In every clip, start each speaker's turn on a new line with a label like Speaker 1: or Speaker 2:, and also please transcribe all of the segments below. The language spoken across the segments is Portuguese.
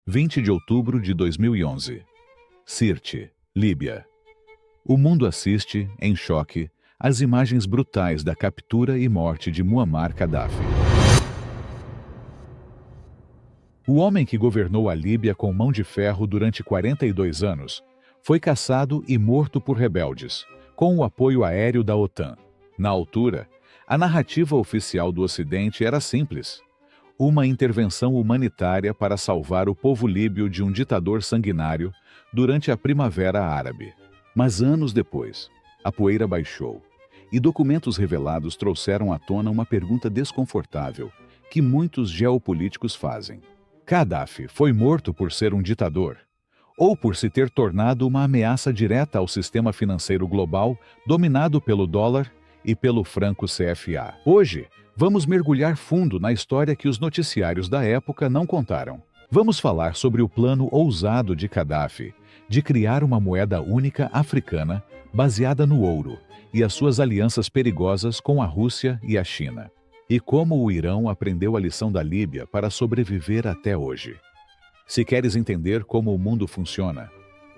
Speaker 1: 20 de outubro de 2011. Sirte, Líbia. O mundo assiste, em choque, às imagens brutais da captura e morte de Muammar Gaddafi. O homem que governou a Líbia com mão de ferro durante 42 anos foi caçado e morto por rebeldes, com o apoio aéreo da OTAN. Na altura, a narrativa oficial do Ocidente era simples: uma intervenção humanitária para salvar o povo líbio de um ditador sanguinário durante a Primavera Árabe. Mas anos depois, a poeira baixou e documentos revelados trouxeram à tona uma pergunta desconfortável que muitos geopolíticos fazem. Gaddafi foi morto por ser um ditador? Ou por se ter tornado uma ameaça direta ao sistema financeiro global dominado pelo dólar e pelo franco CFA? Hoje, vamos mergulhar fundo na história que os noticiários da época não contaram. Vamos falar sobre o plano ousado de Gaddafi de criar uma moeda única africana baseada no ouro e as suas alianças perigosas com a Rússia e a China. E como o Irão aprendeu a lição da Líbia para sobreviver até hoje. Se queres entender como o mundo funciona,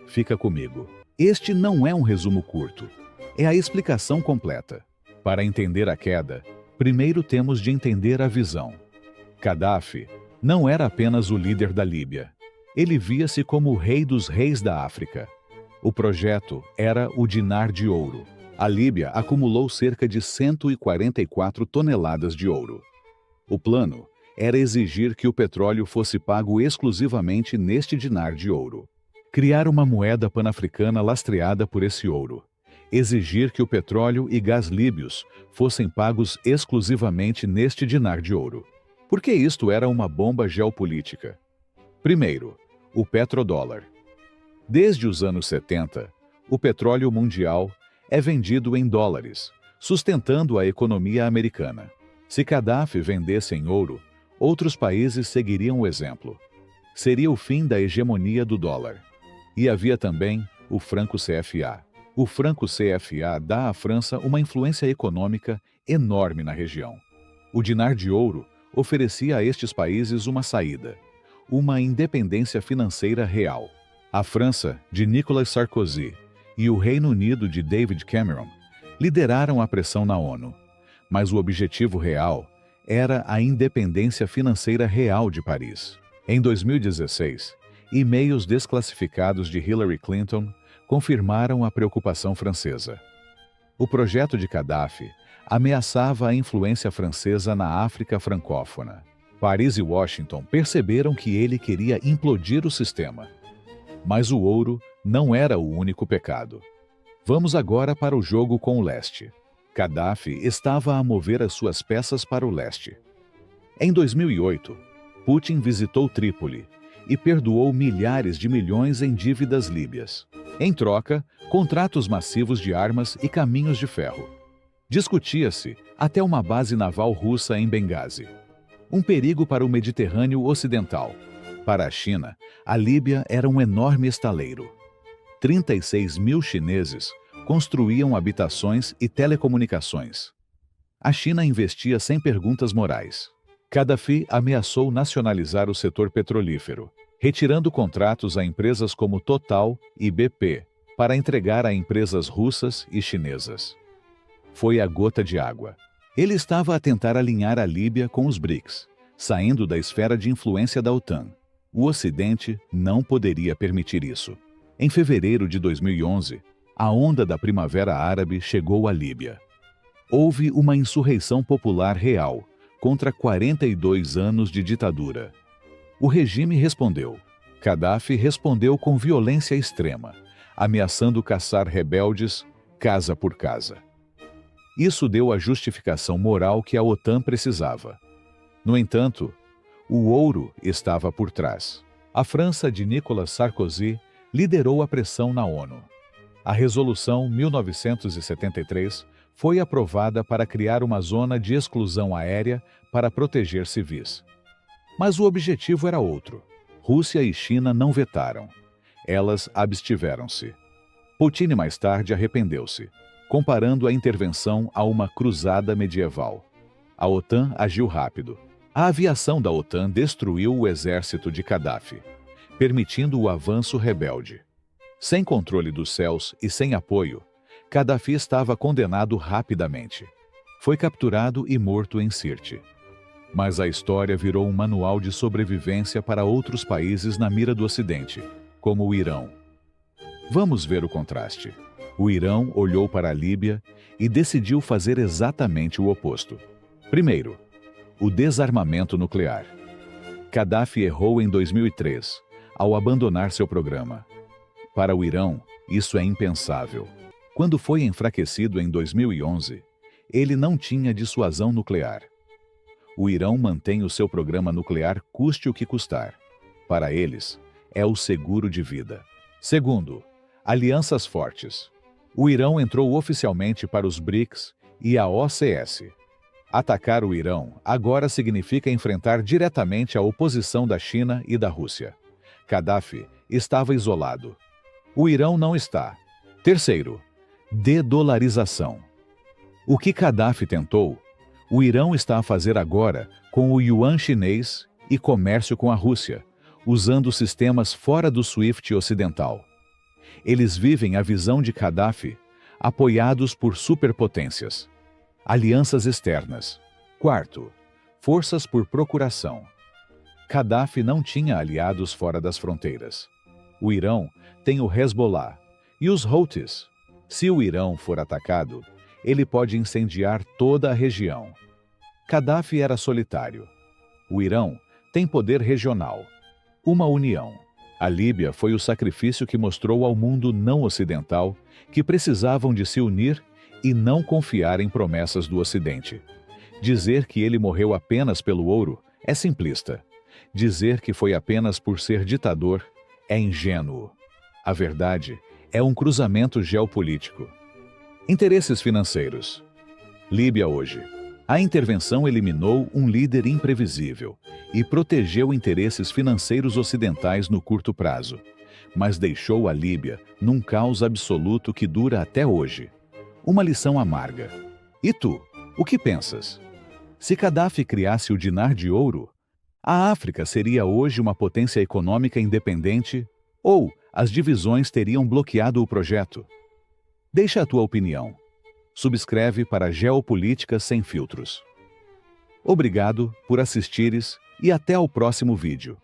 Speaker 1: fica comigo. Este não é um resumo curto, é a explicação completa. Para entender a queda, primeiro temos de entender a visão. Gaddafi não era apenas o líder da Líbia. Ele via-se como o rei dos reis da África. O projeto era o dinar de ouro. A Líbia acumulou cerca de 144 toneladas de ouro. O plano era exigir que o petróleo fosse pago exclusivamente neste dinar de ouro. Criar uma moeda pan-africana lastreada por esse ouro. Exigir que o petróleo e gás líbios fossem pagos exclusivamente neste dinar de ouro. Porque isto era uma bomba geopolítica. Primeiro, o petrodólar. Desde os anos 70, o petróleo mundial é vendido em dólares, sustentando a economia americana. Se Gaddafi vendesse em ouro, outros países seguiriam o exemplo. Seria o fim da hegemonia do dólar. E havia também o franco CFA. O franco CFA dá à França uma influência econômica enorme na região. O dinar de ouro oferecia a estes países uma saída, uma independência financeira real. A França, de Nicolas Sarkozy, e o Reino Unido de David Cameron lideraram a pressão na ONU. Mas o objetivo real era a independência financeira real de Paris. Em 2016, e-mails desclassificados de Hillary Clinton confirmaram a preocupação francesa. O projeto de Gaddafi ameaçava a influência francesa na África francófona. Paris e Washington perceberam que ele queria implodir o sistema. Mas o ouro não era o único pecado. Vamos agora para o jogo com o leste. Gaddafi estava a mover as suas peças para o leste. Em 2008, Putin visitou Trípoli e perdoou milhares de milhões em dívidas líbias. Em troca, contratos massivos de armas e caminhos de ferro. Discutia-se até uma base naval russa em Benghazi. Um perigo para o Mediterrâneo Ocidental. Para a China, a Líbia era um enorme estaleiro. 36 mil chineses construíam habitações e telecomunicações. A China investia sem perguntas morais. Gaddafi ameaçou nacionalizar o setor petrolífero, retirando contratos a empresas como Total e BP, para entregar a empresas russas e chinesas. Foi a gota de água. Ele estava a tentar alinhar a Líbia com os BRICS, saindo da esfera de influência da OTAN. O Ocidente não poderia permitir isso. Em fevereiro de 2011, a onda da Primavera Árabe chegou à Líbia. Houve uma insurreição popular real contra 42 anos de ditadura. O regime respondeu. Gaddafi respondeu com violência extrema, ameaçando caçar rebeldes casa por casa. Isso deu a justificação moral que a OTAN precisava. No entanto, o ouro estava por trás. A França de Nicolas Sarkozy liderou a pressão na ONU. A Resolução 1973 foi aprovada para criar uma zona de exclusão aérea para proteger civis. Mas o objetivo era outro. Rússia e China não vetaram. Elas abstiveram-se. Putin mais tarde arrependeu-se, comparando a intervenção a uma cruzada medieval. A OTAN agiu rápido. A aviação da OTAN destruiu o exército de Gaddafi. permitindo o avanço rebelde. Sem controle dos céus e sem apoio, Gaddafi estava condenado rapidamente. Foi capturado e morto em Sirte. Mas a história virou um manual de sobrevivência para outros países na mira do Ocidente, como o Irão. Vamos ver o contraste. O Irão olhou para a Líbia e decidiu fazer exatamente o oposto. Primeiro, o desarmamento nuclear. Gaddafi errou em 2003, ao abandonar seu programa. Para o Irão, isso é impensável. Quando foi enfraquecido em 2011, ele não tinha dissuasão nuclear. O Irão mantém o seu programa nuclear custe o que custar. Para eles, é o seguro de vida. Segundo, alianças fortes. O Irão entrou oficialmente para os BRICS e a OCS. Atacar o Irão agora significa enfrentar diretamente a oposição da China e da Rússia. Gaddafi estava isolado. O Irão não está. Terceiro, dedolarização. O que Gaddafi tentou, o Irão está a fazer agora com o yuan chinês e comércio com a Rússia, usando sistemas fora do SWIFT ocidental. Eles vivem a visão de Gaddafi, apoiados por superpotências. Alianças externas. Quarto, forças por procuração. Gaddafi não tinha aliados fora das fronteiras. O Irão tem o Hezbollah e os Houthis. Se o Irão for atacado, ele pode incendiar toda a região. Gaddafi era solitário. O Irão tem poder regional. Uma união. A Líbia foi o sacrifício que mostrou ao mundo não ocidental que precisavam de se unir e não confiar em promessas do Ocidente. Dizer que ele morreu apenas pelo ouro é simplista. Dizer que foi apenas por ser ditador é ingênuo. A verdade é um cruzamento geopolítico. Interesses financeiros. Líbia hoje. A intervenção eliminou um líder imprevisível e protegeu interesses financeiros ocidentais no curto prazo, mas deixou a Líbia num caos absoluto que dura até hoje. Uma lição amarga. E tu, o que pensas? Se Gaddafi criasse o dinar de ouro, a África seria hoje uma potência econômica independente ou as divisões teriam bloqueado o projeto? Deixa a tua opinião. Subscreve para Geopolítica Sem Filtros. Obrigado por assistires e até ao próximo vídeo.